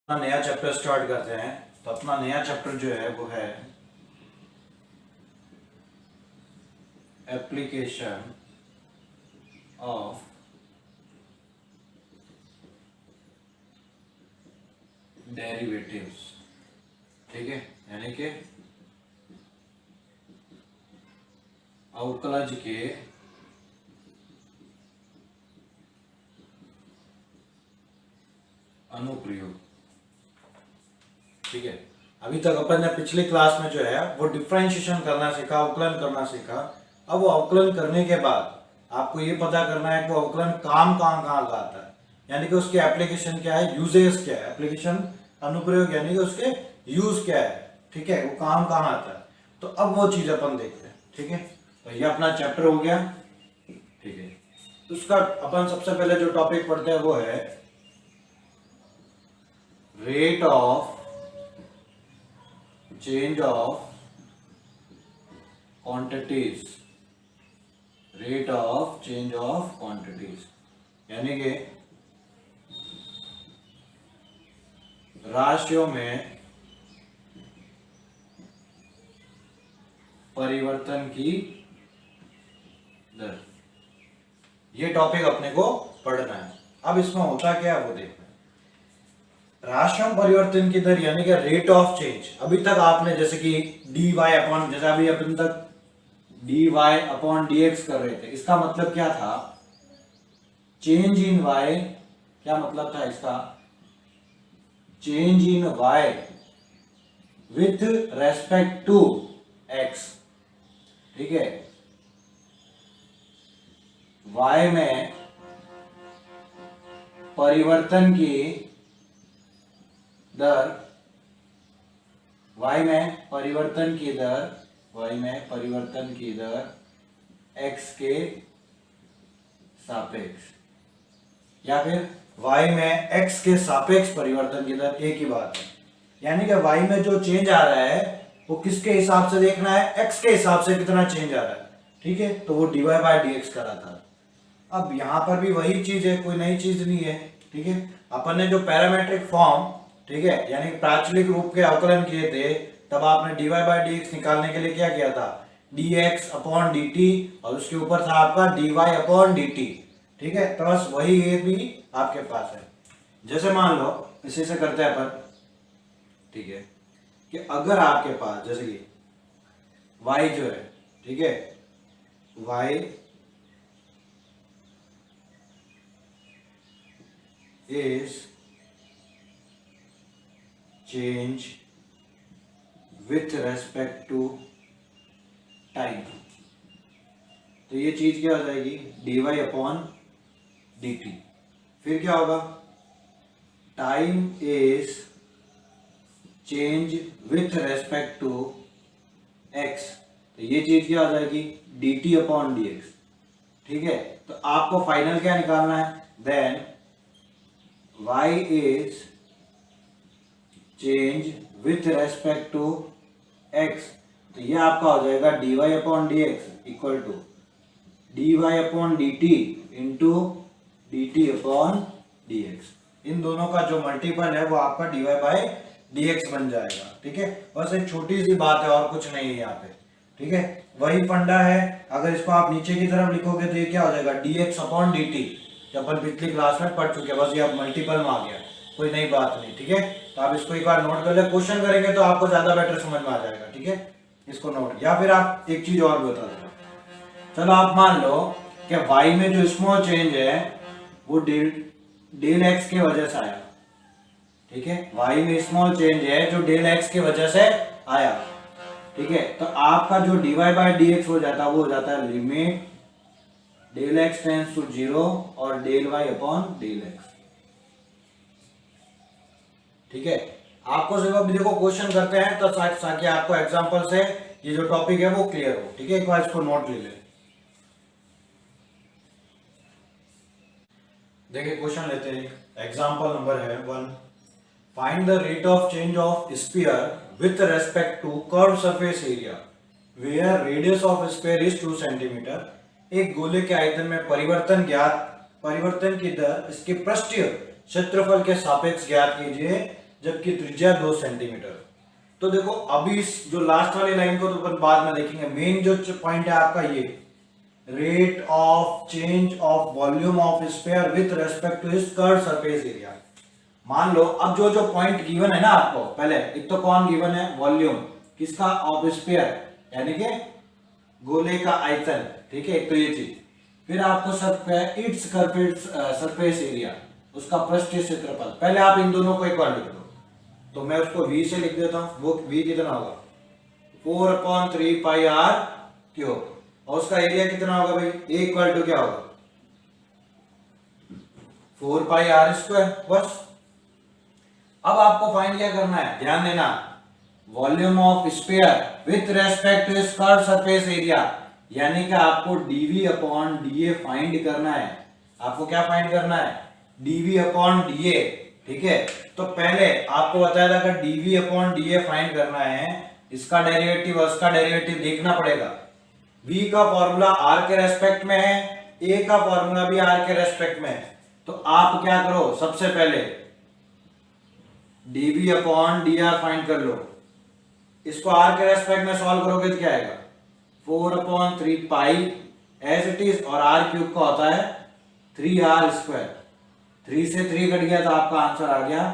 अपना नया chapter start करते हैं। तो अपना नया चैप्टर जो है वो है एप्लीकेशन ऑफ डेरिवेटिव्स। ठीक है, यानी कि अवकलज के अनुप्रयोग। ठीक है, अभी तक अपन ने पिछली क्लास में जो है वो डिफरेंशिएशन करना सीखा, अवकलन करना सीखा। अब वो अवकलन करने के बाद आपको ये पता करना है कि वो अवकलन काम कहाँ कहाँ आता है, यानी कि उसके एप्लीकेशन क्या है, यूजेस क्या है। एप्लीकेशन अनुप्रयोग यानी कि उसके यूज क्या है, ठीक है, वो काम कहाँ आता है। तो अब वो चीज अपन देखते हैं। ठीक है, तो ये अपना चैप्टर हो गया। ठीक है, तो उसका अपन सबसे पहले जो टॉपिक पढ़ते हैं वो है rate of change of quantities, rate of change of quantities, यानी कि राशियों में परिवर्तन की दर। ये टॉपिक अपने को पढ़ना है। अब इसमें होता क्या है वो देखना है। राशियों परिवर्तन की दर यानी कि रेट ऑफ चेंज। अभी तक आपने जैसे कि डी वाई अपॉन, जैसे अभी अपन तक D Y upon D X कर रहे थे, इसका मतलब क्या था, चेंज इन वाई। क्या मतलब था इसका, change in Y with respect to X. ठीक है, वाई में परिवर्तन की दर, y में परिवर्तन की दर, y में परिवर्तन की दर x के सापेक्ष, या फिर y में x के सापेक्ष परिवर्तन की दर, एक ही बात है। यानी कि y में जो चेंज आ रहा है वो किसके हिसाब से देखना है, x के हिसाब से कितना चेंज आ रहा है। ठीक है, तो वो dy बाय dx करा था। अब यहां पर भी वही चीज है, कोई नई चीज नहीं है। ठीक है, अपन ने जो पैरामेट्रिक फॉर्म, ठीक है, यानी प्राचलिक रूप के अवकलन किए थे, तब आपने dy बाय dx निकालने के लिए क्या किया था, dx अपॉन dt, और उसके ऊपर था आपका dy अपॉन dt। ठीक है, तो बस वही ये भी आपके पास है। जैसे मान लो इसी से करते हैं अपन। ठीक है, कि अगर आपके पास जैसे कि y जो है, ठीक है, y is change with respect to time, तो ये चीज क्या हो जाएगी, dy अपॉन dt। फिर क्या होगा, time is change with respect to x, तो ये चीज क्या हो जाएगी, dt अपॉन dx। ठीक है, तो आपको फाइनल क्या निकालना है, then y is change with respect to x, तो ये आपका हो जाएगा dy upon dx equal to dy upon dt into dt upon dx। इन दोनों का जो मल्टीपल है वो आपका dy बाय dx बन जाएगा। ठीक है, बस एक छोटी सी बात है और कुछ नहीं है यहाँ पे। ठीक है, वही फंडा है। अगर इसको आप नीचे की तरफ लिखोगे तो ये क्या हो जाएगा, dx अपॉन dt, जो अपन पिछली क्लास में पढ़ चुके हैं। बस ये अब मल्टीपल में आ गया, कोई नई बात नहीं। ठीक है, तो आप इसको एक बार नोट कर ले, क्वेश्चन करेंगे तो आपको ज्यादा बेटर समझ में आ जाएगा। ठीक है, इसको नोट, या फिर आप एक चीज और भी बता दो। चलो आप मान लो कि y में जो स्मॉल चेंज है वो डेल x के वजह से आया। ठीक है, y में स्मॉल चेंज है जो डेल x के वजह से आया। ठीक है, तो आपका जो dy बाय dx हो जाता है वो हो जाता है limit del x tends to 0 और del y upon del x। ठीक है, आपको सिर्फ अभी देखो क्वेश्चन करते हैं तो ताकि आपको एग्जांपल से ये जो टॉपिक है वो क्लियर हो। ठीक है, एक बार इसको नोट ले ले। देखिए क्वेश्चन लेते हैं, एग्जांपल नंबर है 1, find the rate of change of sphere with respect to curve surface area where radius of sphere is 2 centimetre. एक गोले के आयतन में परिवर्तन की दर इसके पृष्ठीय क्षेत्रफल के सापेक्ष ज्ञात कीजिए जबकि त्रिज्या 2 सेंटीमीटर। तो देखो अभी इस जो लास्ट वाली लाइन को तो अपन बाद में देखेंगे, मेन जो पॉइंट है आपका ये rate of change of volume of sphere with respect to his curve surface area. मान लो अब जो जो पॉइंट गिवन है ना आपको, पहले एक तो कौन गिवन है, वॉल्यूम किसका, ऑफ स्फीयर यानी कि गोले का आयतन, ठीक है, एक तो ये चीज। फिर आपको सब इट्स सरफेस एरिया, उसका पृष्ठीय क्षेत्रफल। पहले आप इन दोनों को एक बार लिख दो, तो मैं उसको v से लिख देता हूं। वो v कितना होगा 4/3 पाई r क्यूब, और उसका एरिया कितना होगा भाई, a इक्वल टू क्या होगा 4 पाई r स्क्वायर। बस अब आपको फाइंड क्या करना है, ध्यान देना, volume of sphere with respect to curve surface area, यानी कि आपको dv अपॉन dA फाइंड करना है। आपको क्या फाइंड करना है, dv अपॉन dA, ठीक है। तो पहले आपको बताया था कि dv अपॉन dA फाइंड करना है, इसका डेरिवेटिव और इसका डेरिवेटिव देखना पड़ेगा। v का फॉर्मूला r के रेस्पेक्ट में है, a का फॉर्मूला भी r के रेस्पेक्ट में है। तो आप क्या करो, सबसे पहले dv अपॉन dr फाइंड कर लो। इसको r के रेस्पेक्ट में सॉल्व करोगे तो क्या आएगा 4/3 पाई एज इट इज, और r क्यूब का होता है 3r स्क्वायर। 3 से 3 कट गया तो आपका आंसर आ गया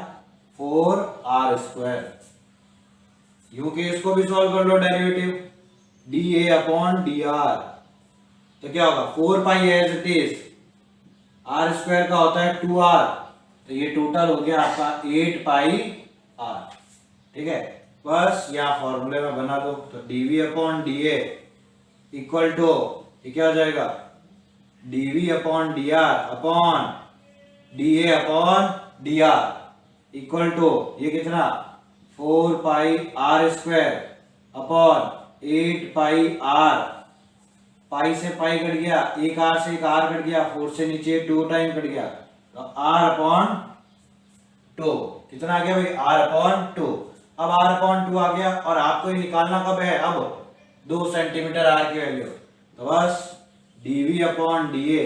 4r स्क्वायर। यूं कि इसको भी सॉल्व कर लो, डेरिवेटिव dA अपॉन dr, तो क्या होगा 4 pi as it is, r square का होता है 2r, तो ये टोटल हो गया आपका 8 पाई r, ठीक है। बस यहाँ फॉर्मूले में बना दो, तो dv upon dA equal to, ये क्या हो जाएगा dv upon dr upon dA upon dr equal to ये कितना 4 pi r square upon 8 pi r, pi से पाई कट गया, एक r से एक r कट गया, 4 से नीचे 2 टाइम कट गया, तो r अपॉन 2 कितना आ गया भाई r अपॉन 2। अब r अपॉन 2 आ गया, और आपको ये निकालना कब है, अब 2 सेंटीमीटर r की वैल्यू। तो बस dv upon dA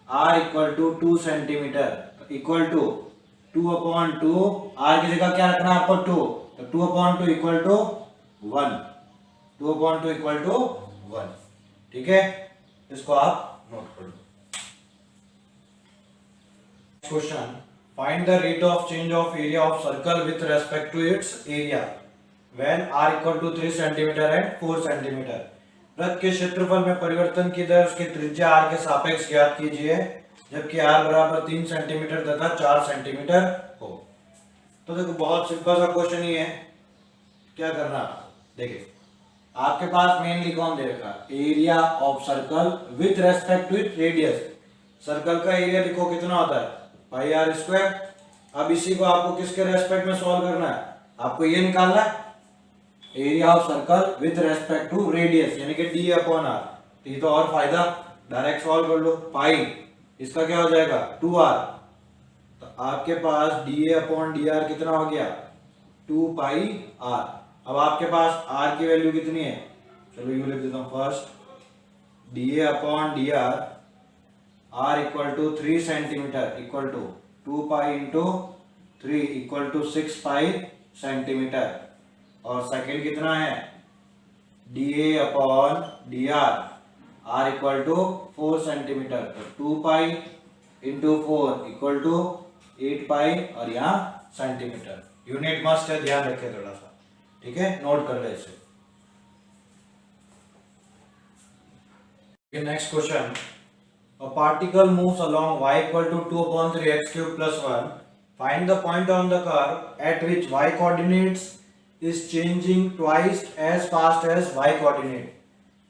r equal to 2 centimetre equal to 2 upon 2, r की जगह क्या रखना है आपको 2, तो 2 upon 2 equal to 1, 2 upon 2 equal to 1, ठीक है। इसको आप नोट कर लो। Question, find the rate of change of area of circle with respect to its area when r equal to 3 centimetre and 4 centimetre. वृत्त के क्षेत्रफल में परिवर्तन की दर उसकी त्रिज्या r के सापेक्ष ज्ञात कीजिए जबकि r बराबर 3 सेंटीमीटर तथा 4 सेंटीमीटर हो। तो देखो बहुत सिंपल सा क्वेश्चन ही है, क्या करना, देखिए आपके पास मेनली कौन दे रखा, area of circle with respect to it radius. Circle का एरिया देखो कितना होता है पाई r स्क्वायर। अब इसी को आपको किसके रेस्पेक्ट में सॉल्व करना है, आपको ये निकालना है area of circle with respect to radius, यानी कि d अपॉन r। तो ये तो और फायदा, डायरेक्ट सॉल्व कर लो, पाई इसका क्या हो जाएगा 2r, तो आपके पास dA अपॉन dr कितना हो गया 2 पाई r। अब आपके पास r की वैल्यू कितनी है, चलो यू लिख देता हूं first dA upon dr r equal to 3 centimetre equal to 2 pi into 3 equal to 6 pi centimetre, और सेकंड कितना है dA upon dr r equal to 4 centimetre, तो 2 pi into 4 equal to 8 pi, और यहाँ सेंटीमीटर। यूनिट मस्ट है, ध्यान रखें थोड़ा सा, ठीक है, नोट कर ले इसे। Next question, a particle moves along y equal to 2/3 x cube plus 1. Find the point on the curve at which y coordinates is changing twice as fast as y coordinate.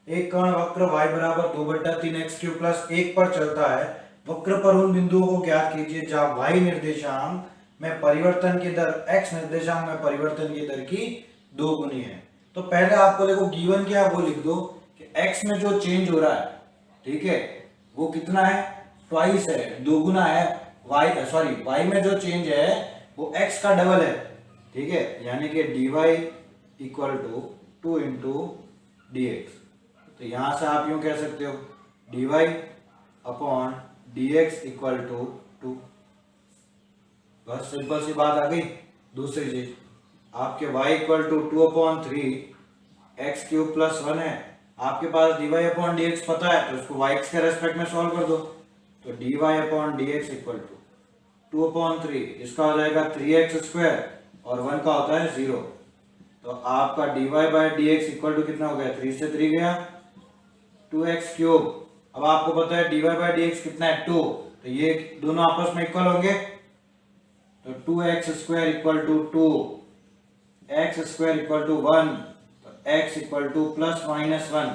एक कण वक्र y बराबर 2/3 x cube plus 1 पर चलता है। वक्र पर उन बिंदुओं को ज्ञात कीजिए जहां y निर्देशांक में परिवर्तन की दर x निर्देशांक में परिवर्तन की दर की 2 गुनी है। तो पहले आपको देखो गिवन क्या है वो लिख दो कि x में जो चेंज हो रहा है, ठीक है, वो कितना है ट्वाइस है, दोगुना है। y में जो चेंज है वो x का डबल है, ठीक है, यानी कि dy equal to 2 into dx। तो यहां से आप यूं कह सकते हो dy upon dx equal to 2। बस सिंपल सी बात आ गई। दूसरी चीज आपके y equal to 2/3 X cube plus 1 है, आपके पास dy अपॉन डी एक्स पता है तो इसको y के रेस्पेक्ट में सॉल्व कर दो। तो dy upon D X equal to 2/3, इसका हो जाएगा 3x स्क्वायर और 1 का होता है 0। तो आपका dy by D X equal to कितना हो गया, 3 से 3 गया 2x क्यूब। अब आपको पता है dy बाई डी एक्स कितना है 2, तो ये दोनों आपस में इक्वल होंगे। तो 2x square equal to 2, x square equal to 1, तो x equal to plus minus 1।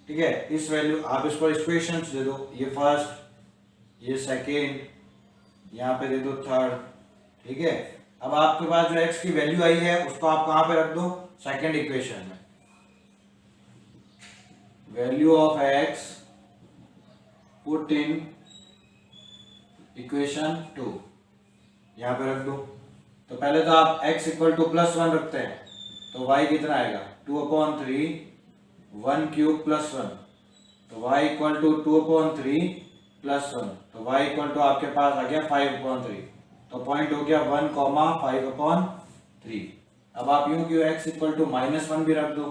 ठीक है, इस वैल्यू आप इसको इक्वेशंस दे दो, ये फर्स्ट, ये सेकेंड, यहाँ पे दे दो थर्ड। ठीक है, अब आपके पास जो x की वैल्यू आई है उसको आप कहाँ पे रख दो, सेकेंड इक्वेशन में। Value of x put in equation 2, यहाँ पे रख दो। तो पहले तो आप x इक्वल टू प्लस 1 रखते हैं, तो y कितना आएगा 2/3 1 क्यूब प्लस 1, तो y इक्वल टू 2/3 प्लस 1, तो y इक्वल टू आपके पास आ गया 5/3। तो पॉइंट हो गया 1, 5/3। अब आप यूं क्यों x इक्वल टू -1 भी रख दो,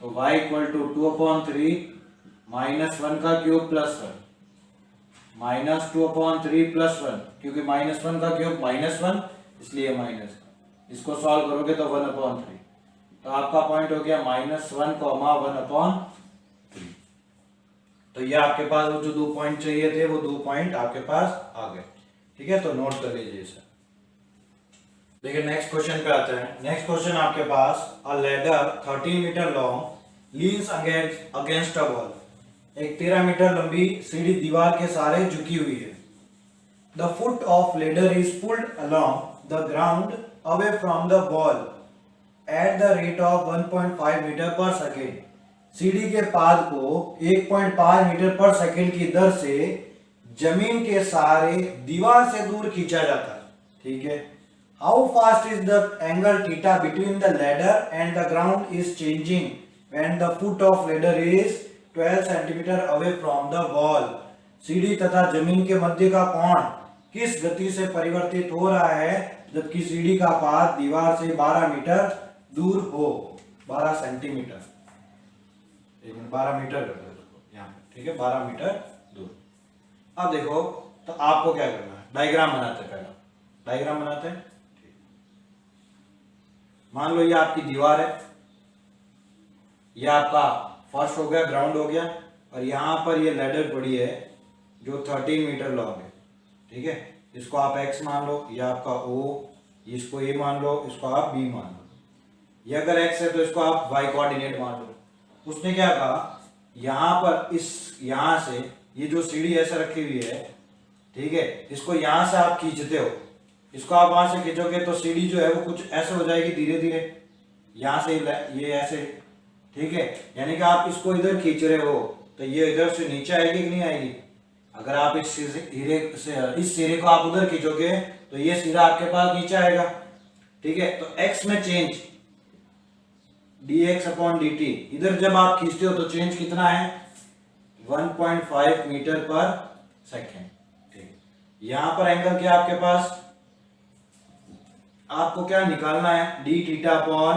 तो y इक्वल टू 2/3 -1 का क्यूब प्लस 1, -2/3 प्लस 1, क्योंकि -1 का क्यूब -1 इसलिए माइनस, इसको सॉल्व करोगे तो 1/3। तो आपका पॉइंट हो गया -1, 1/3। तो ये आपके पास वो जो 2 पॉइंट चाहिए थे वो 2 पॉइंट आपके पास आ गए। ठीक है, तो नोट कर लीजिए इसे। देखिए नेक्स्ट क्वेश्चन पे आते हैं। नेक्स्ट क्वेश्चन आपके पास, a ladder 13 metre long leans against a wall. एक 13 मीटर लंबी सीढ़ी दीवार के सहारे झुकी हुई है। The foot of ladder is pulled along the ground away from the wall at the rate of 1.5 metre per second. सीढ़ी के पाद को 1.5 मीटर पर सेकेंड की दर से जमीन के सहारे दीवार से दूर खींचा जाता है। ठीक है, how fast is the angle theta between the ladder and the ground is changing when the foot of ladder is 12 centimetre away from the wall. सीढ़ी तथा जमीन के मध्य का कोण किस गति से परिवर्तित हो रहा है जबकि सीढ़ी का पाद दीवार से 12 मीटर दूर हो, 12 सेंटीमीटर, 12 मीटर कर दो यहाँ पे। ठीक है, 12 मीटर दूर। अब देखो, तो आपको क्या करना है, डायग्राम बनाते हैं। पहला डायग्राम बनाते हैं। मान लो ये आपकी दीवार है, ये आपका फर्स्ट हो गया, ग्राउंड हो गया, और यहाँ पर ये लैडर पड़ी है जो 13 मीटर लॉन्ग है। ठीक है, इसको आप x मान लो, ये आपका O, इसको A मान लो, इसको आप B मान लो। ये अगर x है तो इसको आप y कोऑर्डिनेट मान लो। उसने क्या कहा, यहाँ पर यहाँ से ये जो सीढ़ी ऐसे रखी हुई है, ठीक है, इसको यहाँ से आप खींचते हो, इसको आप वहां से खींचोगे तो सीढ़ी जो है वो कुछ ऐसे हो जाएगी धीरे धीरे, यहाँ से ये ऐसे। ठीक है, यानी कि आप इसको इधर खींच रहे हो तो ये इधर से नीचे आएगी कि नहीं आएगी। अगर आप इस सिरे को आप उधर खींचोगे तो ये सिरा आपके पास नीचे आएगा। ठीक है, तो x में चेंज dx अपॉन dt, इधर जब आप खींचते हो तो चेंज कितना है, 1.5 मीटर पर सेकेंड। ठीक, यहां पर एंगल क्या आपके पास, आपको क्या निकालना है, d theta upon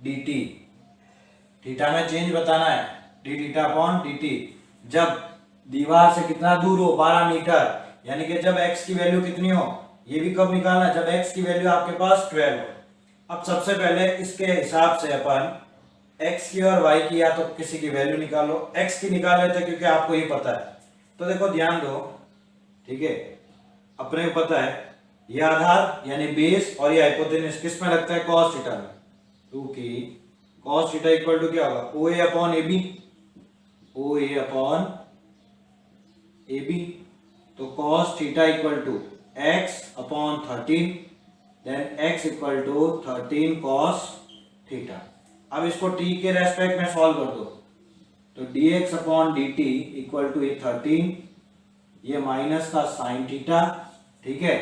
dt। Theta में चेंज बताना है, d थीटा अपॉन dt। जब दीवार से कितना दूर हो, 12 मीटर, यानी कि जब x की वैल्यू कितनी हो, ये भी कब निकालना है, जब x की वैल्यू आपके पास 12 हो। अब सबसे पहले इसके हिसाब से अपन x की और y की या तो किसी की वैल्यू निकालो, x की निकाल लेते क्योंकि आपको ये पता है। तो देखो ध्यान दो, ठीक है, अपने को पता है ये आधार यानी बेस और ये हाइपोटेनस किस में लगता है, cos थीटा में। क्योंकि cos थीटा इक्वल टू क्या होगा, OA upon AB, OA upon AB। तो cos theta equal to x upon 13, then x equal to 13 cos theta. अब इसको t के रेस्पेक्ट में सॉल्व कर दो, तो dx upon dt equal to ये 13, ये माइनस का साइन थीटा। ठीक है,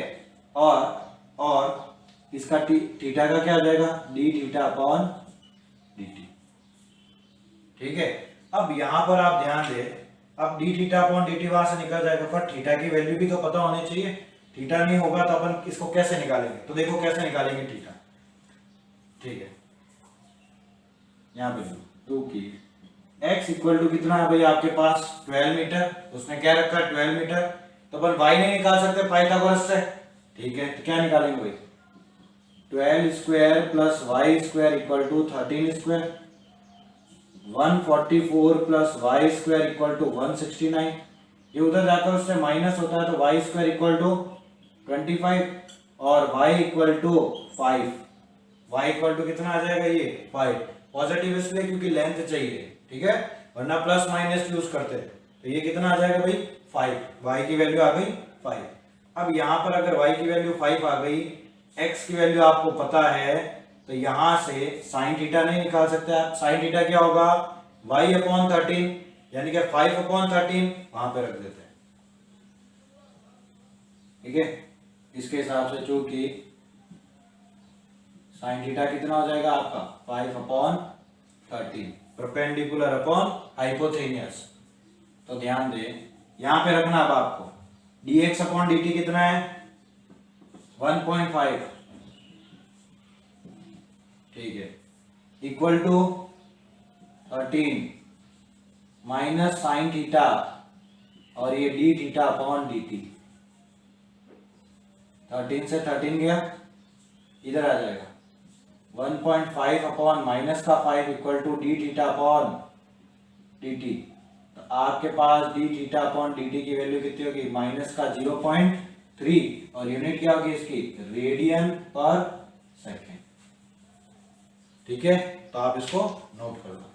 और इसका थीटा का क्या हो जाएगा, d थीटा अपॉन dt। ठीक है, अब यहां पर आप ध्यान दें, अब d थीटा अपॉन dt वहां से निकल जाएगा, पर थीटा की वैल्यू भी तो पता होनी चाहिए। थीटा नहीं होगा तो अपन इसको कैसे निकालेंगे, तो देखो कैसे निकालेंगे थीटा। ठीक है, यहाँ पे टू की x इक्वल टू कितना है भाई आपके पास 12 मीटर, उसने क्या रखा है 12 मीटर, तो अपन y नहीं निकाल सकते पाइथागोरस से। ठीक है, तो क्या निकालेंगे भाई 12 square plus Y square equal to 13 square, 144 plus Y square equal to 169, ये उधर जाकर उससे माइनस होता है तो वाई स्क्वायर इक्वल टू 25 और y equal to 5, y equal to कितना आ जाएगा ये 5, पॉजिटिव इसलिए क्योंकि लेंथ चाहिए। ठीक है, वरना प्लस माइनस यूज करते हैं, तो ये कितना आ जाएगा भाई 5, y की वैल्यू आ गई 5। अब यहाँ पर अगर y की वैल्यू 5 आ गई, x की वैल्यू आपको पता है, तो यहां से साइन थीटा नहीं निकाल सकते आप। साइन थीटा क्या होगा y अपॉन 13, यानी कि 5 अपॉन 13 वहां पे रख देते हैं। ठीक है, इसके हिसाब से चूंकि साइन थीटा कितना हो जाएगा आपका 5 अपॉन 13, परपेंडिकुलर अपॉन हाइपोथेनियस। तो ध्यान दे यहां पे रखना अब आपको dx अपॉन dt कितना है 1.5। ठीक है, equal to 13 minus sine theta और ये D theta upon D T, 13 से 13 गया इधर आ जाएगा 1.5 अपॉन माइनस का 5 equal to D theta upon D T. तो आपके पास D theta upon D T की वैल्यू कितनी होगी माइनस का 0.3 और यूनिट क्या होगी इसकी रेडियन पर सेकेंड। ठीक है, तो आप इसको नोट कर लो।